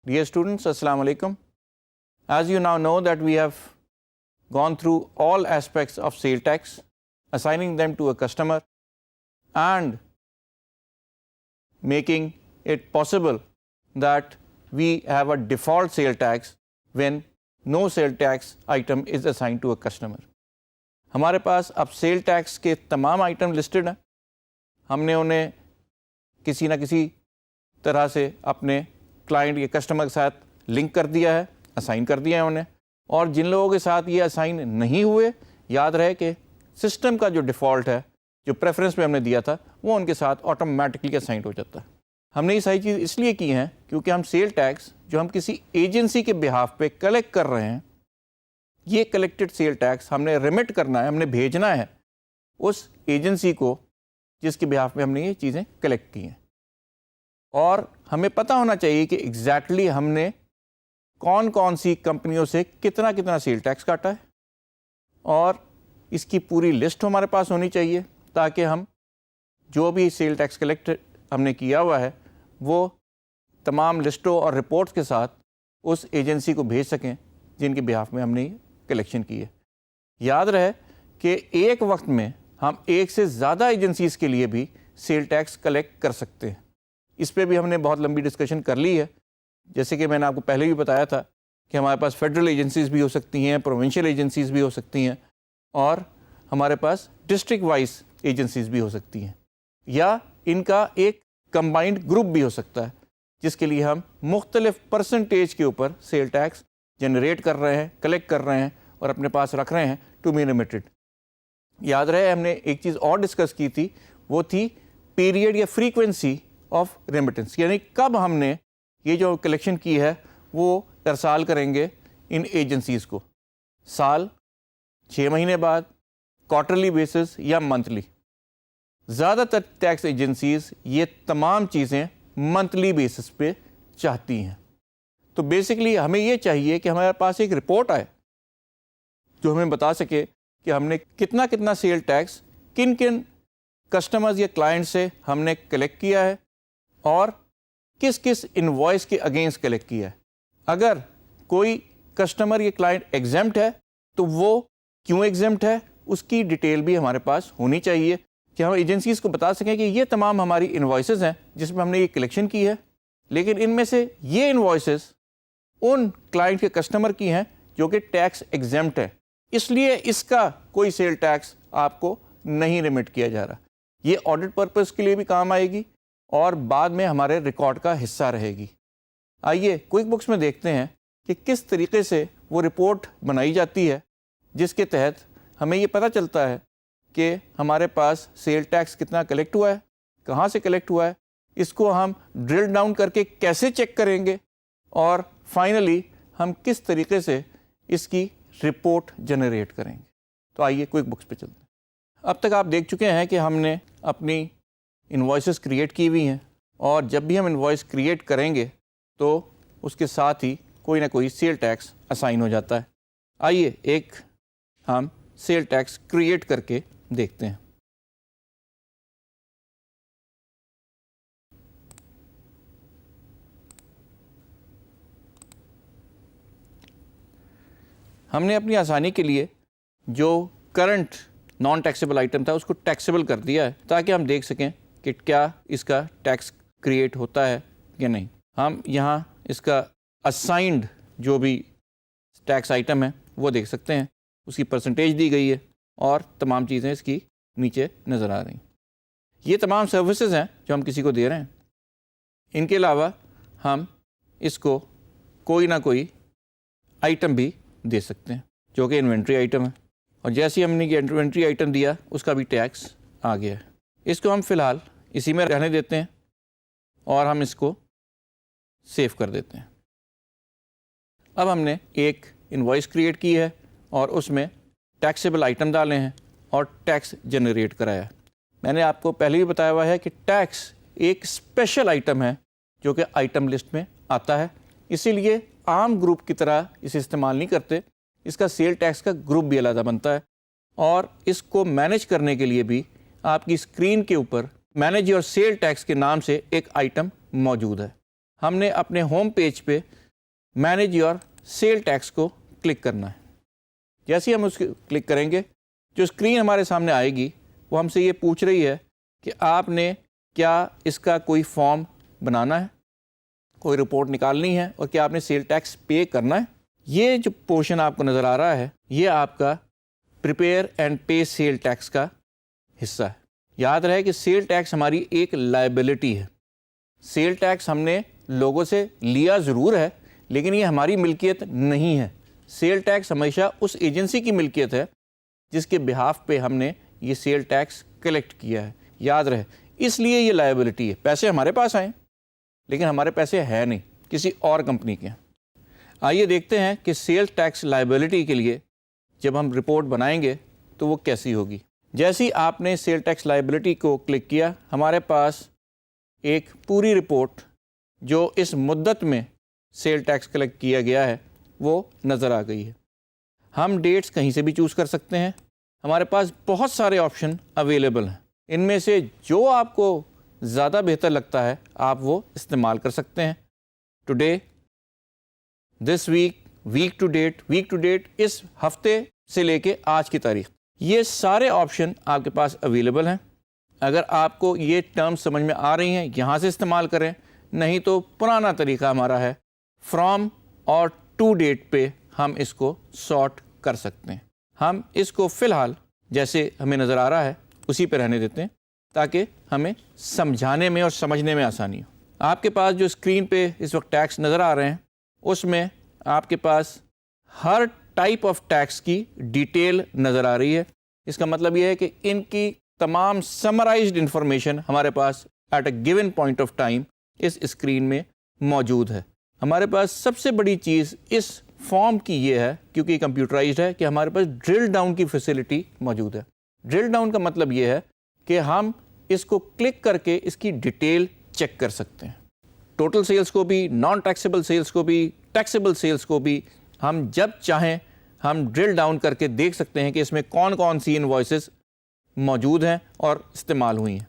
Dear students, Assalamu alaikum. As you now know that we have gone through all aspects of sale tax, assigning them to a customer and making it possible that we have a default sale tax when no sale tax item is assigned to a customer. ہمارے پاس اب cell tax کے تمام item listed ہیں. ہم نے انہیں کسی نہ کسی طرح سے اپنے کلائنٹ یا کسٹمر کے ساتھ لنک کر دیا ہے, اسائن کر دیا ہے انہیں. اور جن لوگوں کے ساتھ یہ اسائن نہیں ہوئے, یاد رہے کہ سسٹم کا جو ڈیفالٹ ہے, جو پریفرنس میں ہم نے دیا تھا, وہ ان کے ساتھ آٹومیٹکلی اسائن ہو جاتا ہے. ہم نے یہ ساری چیز اس لیے کی ہیں کیونکہ ہم سیل ٹیکس جو ہم کسی ایجنسی کے بہاف پہ کلیکٹ کر رہے ہیں, یہ کلیکٹڈ سیل ٹیکس ہم نے ریمٹ کرنا ہے, ہم نے بھیجنا ہے اس ایجنسی کو جس کے بہاف میں ہم نے یہ چیزیں کلیکٹ کی ہیں. اور ہمیں پتہ ہونا چاہیے کہ ایگزیکٹلی ہم نے کون کون سی کمپنیوں سے کتنا کتنا سیل ٹیکس کاٹا ہے, اور اس کی پوری لسٹ ہمارے پاس ہونی چاہیے تاکہ ہم جو بھی سیل ٹیکس کلیکٹ ہم نے کیا ہوا ہے وہ تمام لسٹوں اور رپورٹس کے ساتھ اس ایجنسی کو بھیج سکیں جن کے بہاف میں ہم نے کلیکشن کی ہے. یاد رہے کہ ایک وقت میں ہم ایک سے زیادہ ایجنسیز کے لیے بھی سیل ٹیکس کلیکٹ کر سکتے ہیں. اس پہ بھی ہم نے بہت لمبی ڈسکشن کر لی ہے. جیسے کہ میں نے آپ کو پہلے بھی بتایا تھا کہ ہمارے پاس فیڈرل ایجنسیز بھی ہو سکتی ہیں, پروونشل ایجنسیز بھی ہو سکتی ہیں, اور ہمارے پاس ڈسٹرکٹ وائز ایجنسیز بھی ہو سکتی ہیں, یا ان کا ایک کمبائنڈ گروپ بھی ہو سکتا ہے جس کے لیے ہم مختلف پرسنٹیج کے اوپر سیل ٹیکس جنریٹ کر رہے ہیں, کلیکٹ کر رہے ہیں اور اپنے پاس رکھ رہے ہیں ٹو بی لمیٹڈ. یاد رہے ہم نے ایک چیز اور ڈسکس کی تھی, وہ تھی پیریڈ یا فریکوینسی آف ریمیٹنس, یعنی کب ہم نے یہ جو کلیکشن کی ہے وہ ارسال کریں گے ان ایجنسیز کو, سال, 6 مہینے بعد, کوارٹرلی بیسس یا منتھلی. زیادہ تر ٹیکس ایجنسیز یہ تمام چیزیں منتھلی بیسس پہ چاہتی ہیں. تو بیسکلی ہمیں یہ چاہیے کہ ہمارے پاس ایک رپورٹ آئے جو ہمیں بتا سکے کہ ہم نے کتنا کتنا سیل ٹیکس کن کن کسٹمرز یا کلائنٹ سے ہم نے کلیکٹ کیا ہے اور کس کس انوائس کے اگینسٹ کلیکٹ کیا ہے. اگر کوئی کسٹمر یا کلائنٹ ایگزمپٹ ہے تو وہ کیوں ایگزمپٹ ہے اس کی ڈیٹیل بھی ہمارے پاس ہونی چاہیے کہ ہم ایجنسیز کو بتا سکیں کہ یہ تمام ہماری انوائسز ہیں جس میں ہم نے یہ کلیکشن کی ہے, لیکن ان میں سے یہ انوائسز ان کلائنٹ کے کسٹمر کی ہیں جو کہ ٹیکس ایگزمپٹ ہے, اس لیے اس کا کوئی سیل ٹیکس آپ کو نہیں ریمٹ کیا جا رہا. یہ آڈٹ پرپز کے لیے بھی کام آئے گی اور بعد میں ہمارے ریکارڈ کا حصہ رہے گی. آئیے کوئک بکس میں دیکھتے ہیں کہ کس طریقے سے وہ رپورٹ بنائی جاتی ہے جس کے تحت ہمیں یہ پتہ چلتا ہے کہ ہمارے پاس سیل ٹیکس کتنا کلیکٹ ہوا ہے, کہاں سے کلیکٹ ہوا ہے, اس کو ہم ڈرل ڈاؤن کر کے کیسے چیک کریں گے, اور فائنلی ہم کس طریقے سے اس کی رپورٹ جنریٹ کریں گے. تو آئیے کوئک بکس پہ چلتے ہیں. اب تک آپ دیکھ چکے ہیں کہ ہم نے اپنی انوائسز کریٹ کی ہوئی ہیں, اور جب بھی ہم انوائس کریٹ کریں گے تو اس کے ساتھ ہی کوئی نہ کوئی سیل ٹیکس اسائن ہو جاتا ہے. آئیے ایک ہم سیل ٹیکس کریٹ کر کے دیکھتے ہیں. ہم نے اپنی آسانی کے لیے جو کرنٹ نان ٹیکسیبل آئٹم تھا اس کو ٹیکسیبل کر دیا ہے تاکہ ہم دیکھ سکیں کہ کیا اس کا ٹیکس کریٹ ہوتا ہے یا نہیں. ہم یہاں اس کا اسائنڈ جو بھی ٹیکس آئٹم ہے وہ دیکھ سکتے ہیں, اس کی پرسنٹیج دی گئی ہے اور تمام چیزیں اس کی نیچے نظر آ رہی ہیں. یہ تمام سروسز ہیں جو ہم کسی کو دے رہے ہیں. ان کے علاوہ ہم اس کو کوئی نہ کوئی آئٹم بھی دے سکتے ہیں جو کہ انوینٹری آئٹم ہے, اور جیسے ہم نے یہ انوینٹری آئٹم دیا اس کا بھی ٹیکس آ گیا ہے. اس کو ہم فی الحال اسی میں رہنے دیتے ہیں اور ہم اس کو سیو کر دیتے ہیں. اب ہم نے ایک انوائس کریٹ کی ہے اور اس میں ٹیکسیبل آئٹم ڈالے ہیں اور ٹیکس جنریٹ کرایا ہے. میں نے آپ کو پہلے بھی بتایا ہوا ہے کہ ٹیکس ایک اسپیشل آئٹم ہے جو کہ آئٹم لسٹ میں آتا ہے, اسی لیے عام گروپ کی طرح اسے استعمال نہیں کرتے. اس کا سیل ٹیکس کا گروپ بھی علیحدہ بنتا ہے, اور اس کو مینیج کرنے کے لیے بھی آپ کی اسکرین کے اوپر مینیج یور سیل ٹیکس کے نام سے ایک آئٹم موجود ہے. ہم نے اپنے ہوم پیج پہ مینیج یور سیل ٹیکس کو کلک کرنا ہے. جیسے ہی ہم اس کو کلک کریں گے جو اسکرین ہمارے سامنے آئے گی وہ ہم سے یہ پوچھ رہی ہے کہ آپ نے کیا اس کا کوئی فارم بنانا ہے, کوئی رپورٹ نکالنی ہے, اور کیا آپ نے سیل ٹیکس پے کرنا ہے. یہ جو پورشن آپ کو نظر آ رہا ہے یہ آپ کا prepare and pay sale tax کا حصہ ہے. یاد رہے کہ سیل ٹیکس ہماری ایک لائبلٹی ہے. سیل ٹیکس ہم نے لوگوں سے لیا ضرور ہے لیکن یہ ہماری ملکیت نہیں ہے. سیل ٹیکس ہمیشہ اس ایجنسی کی ملکیت ہے جس کے بہاف پہ ہم نے یہ سیل ٹیکس کلیکٹ کیا ہے. یاد رہے اس لیے یہ لائبلٹی ہے. پیسے ہمارے پاس آئیں لیکن ہمارے پیسے ہیں نہیں, کسی اور کمپنی کے. آئیے دیکھتے ہیں کہ سیل ٹیکس لائبلٹی کے لیے جب ہم رپورٹ بنائیں گے تو وہ کیسی ہوگی. جیسے ہی آپ نے سیل ٹیکس لائبلٹی کو کلک کیا ہمارے پاس ایک پوری رپورٹ جو اس مدت میں سیل ٹیکس کلیکٹ کیا گیا ہے وہ نظر آ گئی ہے. ہم ڈیٹس کہیں سے بھی چوز کر سکتے ہیں. ہمارے پاس بہت سارے آپشن اویلیبل ہیں. ان میں سے جو آپ کو زیادہ بہتر لگتا ہے آپ وہ استعمال کر سکتے ہیں. Today, this week, week to date, اس ہفتے سے لے کے آج کی تاریخ, یہ سارے آپشن آپ کے پاس اویلیبل ہیں. اگر آپ کو یہ ٹرمز سمجھ میں آ رہی ہیں یہاں سے استعمال کریں, نہیں تو پرانا طریقہ ہمارا ہے فرام اور ٹو ڈیٹ پہ ہم اس کو سارٹ کر سکتے ہیں. ہم اس کو فی الحال جیسے ہمیں نظر آ رہا ہے اسی پہ رہنے دیتے ہیں تاکہ ہمیں سمجھانے میں اور سمجھنے میں آسانی ہو. آپ کے پاس جو اسکرین پہ اس وقت ٹیکس نظر آ رہے ہیں اس میں آپ کے پاس ہر ٹائپ آف ٹیکس کی ڈیٹیل نظر آ رہی ہے. اس کا مطلب یہ ہے کہ ان کی تمام سمرائزڈ انفارمیشن ہمارے پاس at a given point of time اس اسکرین میں موجود ہے. ہمارے پاس سب سے بڑی چیز اس فارم کی یہ ہے کیونکہ یہ کمپیوٹرائزڈ ہے کہ ہمارے پاس ڈرل ڈاؤن کی فیسلٹی موجود ہے. ڈرل ڈاؤن کا مطلب یہ ہے کہ ہم اس کو کلک کر کے اس کی ڈیٹیل چیک کر سکتے ہیں. ٹوٹل سیلز کو بھی, نان ٹیکسیبل سیلز کو بھی, ٹیکسیبل سیلز کو بھی ہم جب چاہیں ہم ڈرل ڈاؤن کر کے دیکھ سکتے ہیں کہ اس میں کون کون سی انوائسز موجود ہیں اور استعمال ہوئی ہیں.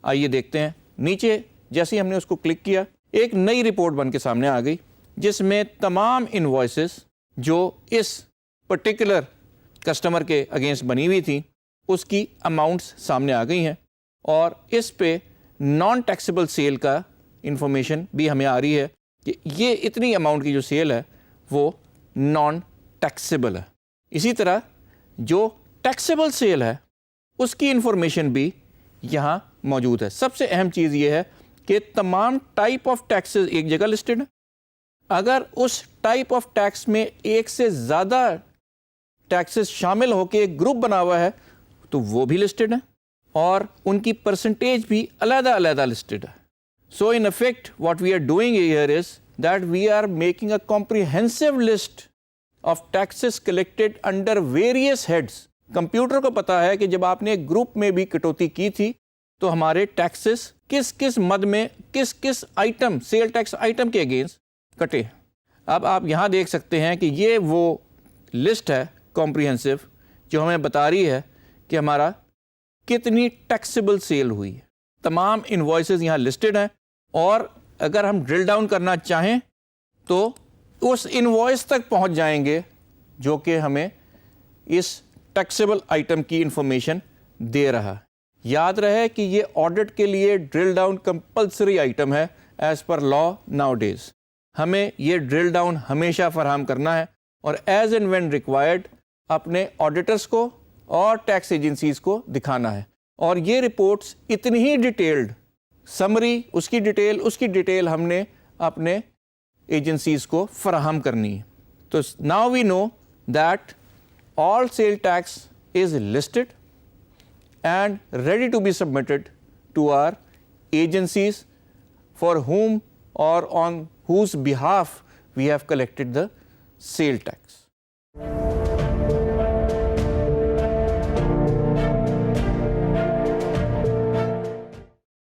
آئیے دیکھتے ہیں. نیچے جیسے ہی ہم نے اس کو کلک کیا ایک نئی رپورٹ بن کے سامنے آ گئی جس میں تمام انوائسز جو اس پرٹیکولر کسٹمر کے اگینسٹ بنی ہوئی تھیں اس کی اماؤنٹس سامنے آ گئی ہیں, اور اس پہ نان ٹیکسیبل سیل کا انفارمیشن بھی ہمیں آ رہی ہے کہ یہ اتنی اماؤنٹ کی جو سیل ہے وہ نان ٹیکسیبل ہے. اسی طرح جو ٹیکسیبل سیل ہے اس کی انفارمیشن بھی یہاں موجود ہے. سب سے اہم چیز یہ ہے کہ تمام ٹائپ آف ٹیکسز ایک جگہ لسٹڈ ہیں. اگر اس ٹائپ آف ٹیکس میں ایک سے زیادہ ٹیکسز شامل ہو کے ایک گروپ بنا ہوا ہے تو وہ بھی لسٹڈ ہیں اور ان کی پرسنٹیج بھی علیحدہ علیحدہ لسٹڈ ہے. So in effect what we are doing here is that we are making a comprehensive list of taxes collected under various heads. Computer کو پتا ہے کہ جب آپ نے ایک گروپ میں بھی کٹوتی کی تھی تو ہمارے ٹیکسز کس کس مد میں کس کس آئٹم سیل ٹیکس آئٹم کے اگینسٹ کٹے. اب آپ یہاں دیکھ سکتے ہیں کہ یہ وہ لسٹ ہے کمپریہنسو جو ہمیں بتا رہی ہے کہ ہمارا کتنی ٹیکسیبل سیل ہوئی ہے. تمام انوائسز یہاں لسٹڈ ہیں اور اگر ہم ڈرل ڈاؤن کرنا چاہیں تو اس انوائس تک پہنچ جائیں گے جو کہ ہمیں اس ٹیکسیبل آئٹم کی انفارمیشن دے رہا ہے. یاد رہے کہ یہ آڈٹ کے لیے ڈرل ڈاؤن کمپلسری آئٹم ہے ایز پر لا ناؤ ڈیز. ہمیں یہ ڈرل ڈاؤن ہمیشہ فراہم کرنا ہے اور ایز اینڈ وین ریکوائرڈ اپنے آڈیٹرس کو اور ٹیکس ایجنسیز کو دکھانا ہے. اور یہ رپورٹس اتنی ہی ڈیٹیلڈ سمری اس کی ڈیٹیل ہم نے اپنے ایجنسیز کو فراہم کرنی ہے. تو now we know that all sale tax is listed and ready to be submitted to our agencies for whom or on whose behalf we have collected the sale tax.